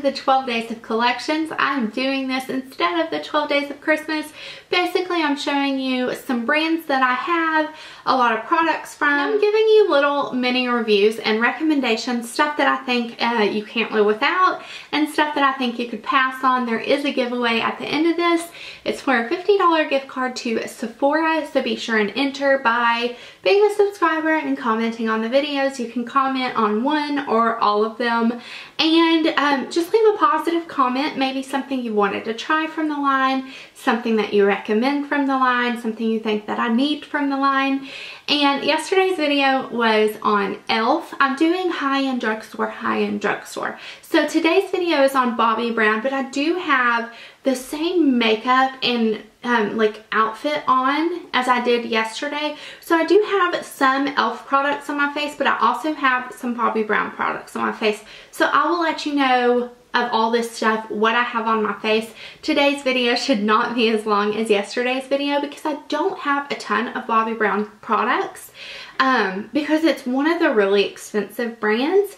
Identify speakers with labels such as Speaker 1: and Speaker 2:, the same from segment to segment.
Speaker 1: the 12 days of collections. I'm doing this instead of the 12 days of Christmas. Basically, I'm showing you some brands that I have a lot of products from. I'm giving you little mini reviews and recommendations, stuff that I think you can't live without, and stuff that I think you could pass on. There is a giveaway at the end of this. It's for a $50 gift card to Sephora, so be sure and enter by being a subscriber and commenting on the videos. You can comment on one or all of them, and just leave a positive comment, maybe something you wanted to try from the line, something that you recommend from the line, something you think that I need from the line. And yesterday's video was on e.l.f. I'm doing high-end drugstore. So today's video is on Bobbi brand, but I do have the same makeup and like outfit on as I did yesterday. So I do have some e.l.f. products on my face, but I also have some Bobbi Brown products on my face. So I will let you know of all this stuff, what I have on my face. Today's video should not be as long as yesterday's video because I don't have a ton of Bobbi Brown products because it's one of the really expensive brands.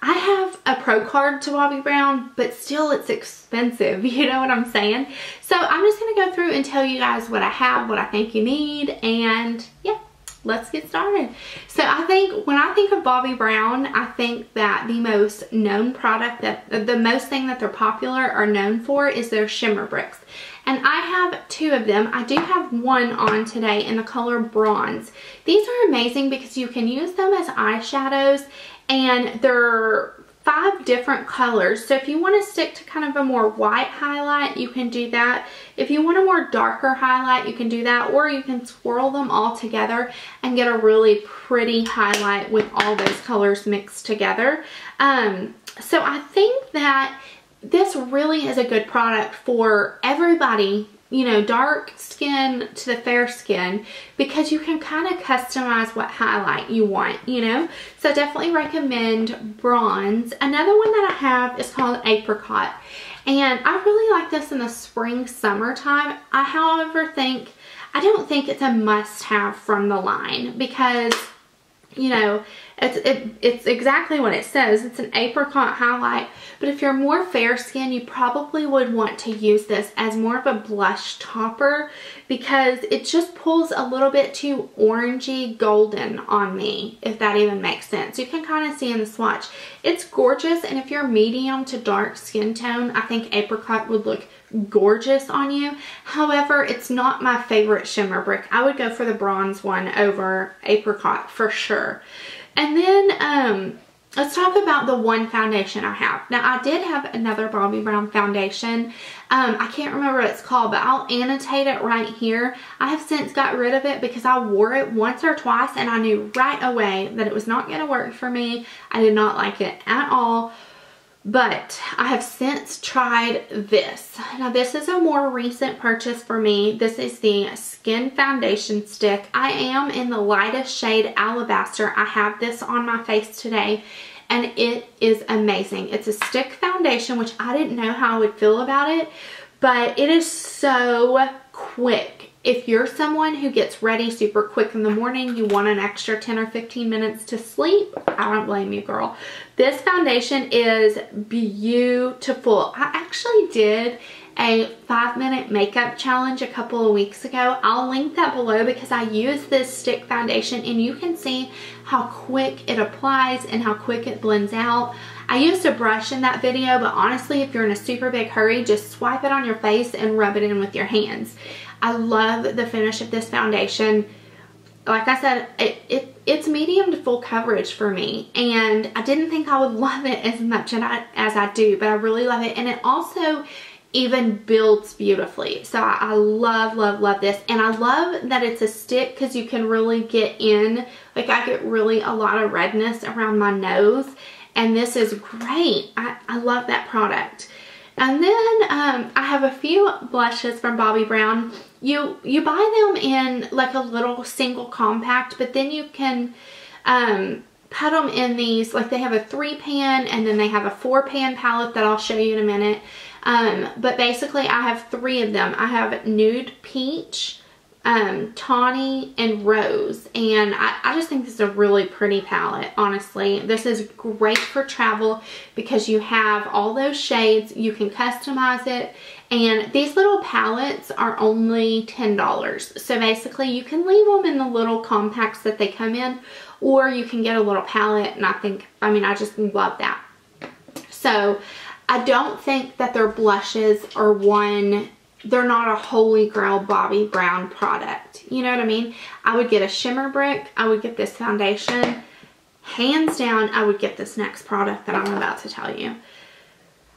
Speaker 1: I have a pro card to Bobbi Brown, but still it's expensive, you know what I'm saying? So I'm just gonna go through and tell you guys what I have, what I think you need, and yeah, let's get started. So I think when I think of Bobbi Brown, I think that the most known product, that the most thing that they're popular or known for is their shimmer bricks. And I have two of them. I do have one on today in the color bronze. These are amazing because you can use them as eyeshadows, and they're 5 different colors. So if you want to stick to kind of a more white highlight, you can do that. If you want a more darker highlight, you can do that, or you can swirl them all together and get a really pretty highlight with all those colors mixed together. So I think that this really is a good product for everybody, you know, dark skin to the fair skin, because you can kind of customize what highlight you want, you know. So I definitely recommend bronze. Another one that I have is called Apricot, and I really like this in the spring summertime. I however I don't think it's a must-have from the line because, you know, it's exactly what it says. It's an apricot highlight, but if you're more fair skin, you probably would want to use this as more of a blush topper because it just pulls a little bit too orangey golden on me, if that even makes sense. You can kind of see in the swatch. It's gorgeous, and if you're medium to dark skin tone, I think apricot would look gorgeous on you. However, it's not my favorite shimmer brick. I would go for the bronze one over apricot for sure. And then let's talk about the one foundation I have. Now, I did have another Bobbi Brown foundation. I can't remember what it's called, but I'll annotate it right here. I have since got rid of it because I wore it once or twice and I knew right away that it was not going to work for me. I did not like it at all. But I have since tried this. Now, this is a more recent purchase for me. This is the Skin Foundation Stick. I am in the lightest shade Alabaster. I have this on my face today, and it is amazing. It's a stick foundation, which I didn't know how I would feel about it, but it is so quick. If you're someone who gets ready super quick in the morning, you want an extra 10 or 15 minutes to sleep, I don't blame you, girl. This foundation is beautiful. I actually did a 5-minute makeup challenge a couple of weeks ago. I'll link that below because I use this stick foundation and you can see how quick it applies and how quick it blends out. I used a brush in that video, but honestly, if you're in a super big hurry, just swipe it on your face and rub it in with your hands. I love the finish of this foundation. Like I said, it's medium to full coverage for me, and I didn't think I would love it as much as I do, but I really love it, and it also even builds beautifully. So I love, love, love this, and I love that it's a stick because you can really get in, like I get really a lot of redness around my nose, and this is great. I love that product. And then I have a few blushes from Bobbi Brown. You buy them in like a little single compact, but then you can put them in these, like they have a 3-pan and then they have a 4-pan palette that I'll show you in a minute. But basically I have 3 of them. I have Nude Peach, Tawny and Rose, and I just think this is a really pretty palette. Honestly, this is great for travel because you have all those shades, you can customize it, and these little palettes are only $10. So basically you can leave them in the little compacts that they come in, or you can get a little palette, and I just love that. So I don't think that their blushes are they're not a holy grail Bobbi Brown product. You know what I mean? I would get a shimmer brick. I would get this foundation. Hands down, I would get this next product that I'm about to tell you.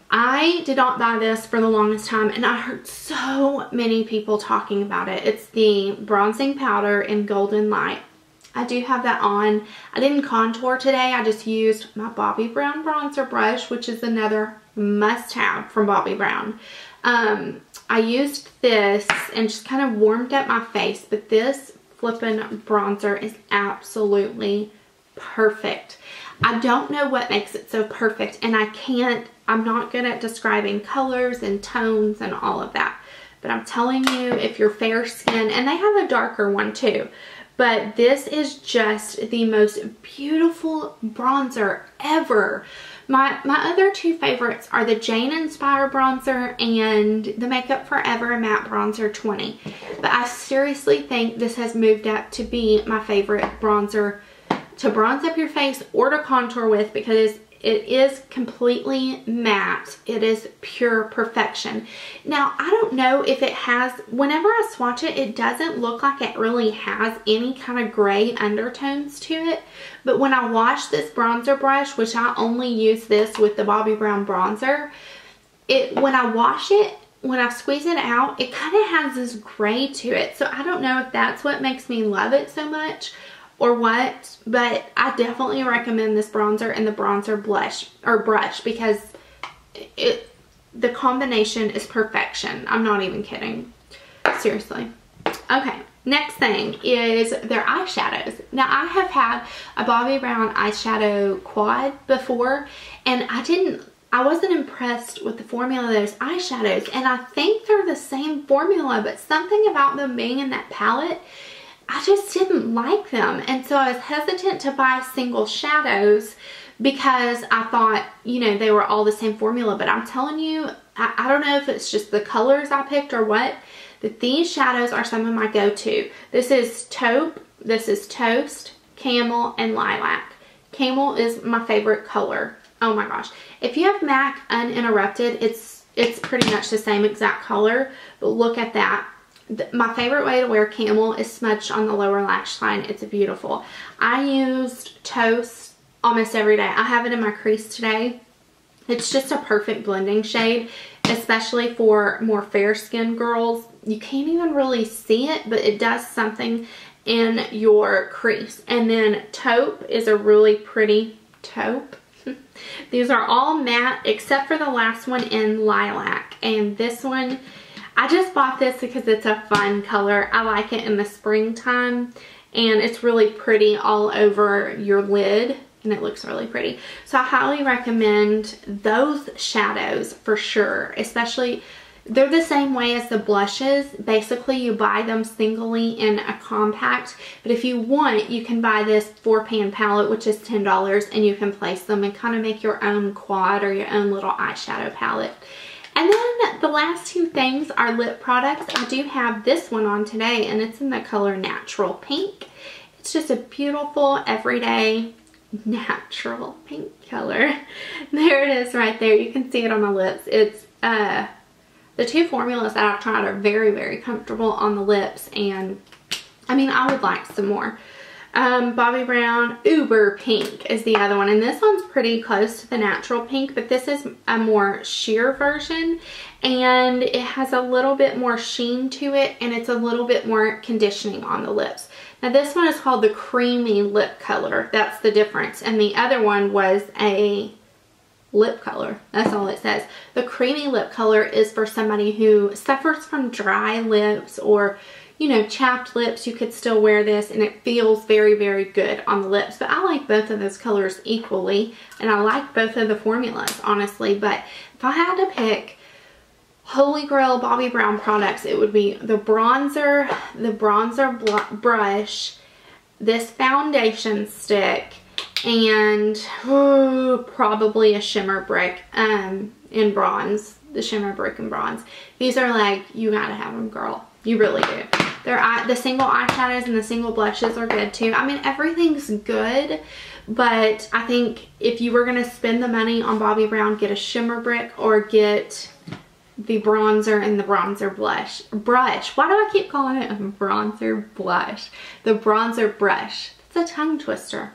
Speaker 1: I did not buy this for the longest time, and I heard so many people talking about it. It's the bronzing powder in Golden Light. I do have that on. I didn't contour today. I just used my Bobbi Brown bronzer brush, which is another must-have from Bobbi Brown. I used this and just kind of warmed up my face, but this flippin' bronzer is absolutely perfect. I don't know what makes it so perfect, and I'm not good at describing colors and tones and all of that, but I'm telling you, if you're fair skin, and they have a darker one too, but this is just the most beautiful bronzer ever. My other two favorites are the Jane Inspire bronzer and the Makeup Forever Matte Bronzer 20. But I seriously think this has moved up to be my favorite bronzer to bronze up your face or to contour with, because it is completely matte. It is pure perfection. Now, I don't know if it has, whenever I swatch it, it doesn't look like it really has any kind of gray undertones to it. But when I wash this bronzer brush, which I only use this with the Bobbi Brown bronzer, when I wash it, when I squeeze it out, it kind of has this gray to it. So I don't know if that's what makes me love it so much or what, but I definitely recommend this bronzer and the bronzer brush because the combination is perfection. I'm not even kidding. Seriously. Okay, next thing is their eyeshadows. Now, I have had a Bobbi Brown eyeshadow quad before, and I wasn't impressed with the formula of those eyeshadows, and I think they're the same formula, but something about them being in that palette, I just didn't like them. And so I was hesitant to buy single shadows because I thought, you know, they were all the same formula. But I'm telling you, I don't know if it's just the colors I picked or what, but these shadows are some of my go-to. This is Taupe, this is Toast, Camel, and Lilac. Camel is my favorite color. Oh my gosh. If you have MAC Uninterrupted, it's pretty much the same exact color, but look at that. My favorite way to wear Camel is smudged on the lower lash line. It's beautiful. I used Toast almost every day. I have it in my crease today. It's just a perfect blending shade, especially for more fair skinned girls. You can't even really see it, but it does something in your crease. And then Taupe is a really pretty taupe. These are all matte except for the last one in Lilac. And this one, I just bought this because it's a fun color. I like it in the springtime, and it's really pretty all over your lid, and it looks really pretty. So I highly recommend those shadows for sure. Especially, they're the same way as the blushes. Basically, you buy them singly in a compact, but if you want, you can buy this 4-pan palette, which is $10, and you can place them and kind of make your own quad or your own little eyeshadow palette. And then the last two things are lip products. I do have this one on today, and it's in the color Natural Pink. It's just a beautiful, everyday, natural pink color. There it is right there. You can see it on my lips. It's, the two formulas that I've tried are very, very comfortable on the lips, and I mean, I would like some more. Bobbi Brown Uber Pink is the other one, and this one's pretty close to the Natural Pink, but this is a more sheer version, and it has a little bit more sheen to it, and it's a little bit more conditioning on the lips. Now, this one is called the Creamy Lip Color. That's the difference, and the other one was a lip color. That's all it says. The Creamy Lip Color is for somebody who suffers from dry lips or, you know, chapped lips. You could still wear this, and it feels very, very good on the lips. But I like both of those colors equally, and I like both of the formulas, honestly. But if I had to pick holy grail Bobbi Brown products, it would be the bronzer brush, this foundation stick, and probably a shimmer brick in bronze. The shimmer brick in bronze. These are like, you gotta have them, girl. You really do. The single eyeshadows and the single blushes are good too. I mean, everything's good, but I think if you were gonna spend the money on Bobbi Brown, get a shimmer brick or get the bronzer and the bronzer brush. Why do I keep calling it a bronzer blush? The bronzer brush. It's a tongue twister.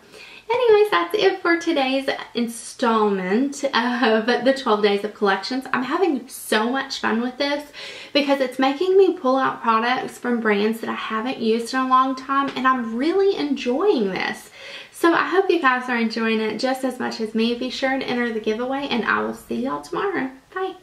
Speaker 1: Anyways, that's it for today's installment of the 12 days of collections. I'm having so much fun with this because it's making me pull out products from brands that I haven't used in a long time, and I'm really enjoying this. So I hope you guys are enjoying it just as much as me. Be sure to enter the giveaway, and I will see y'all tomorrow. Bye.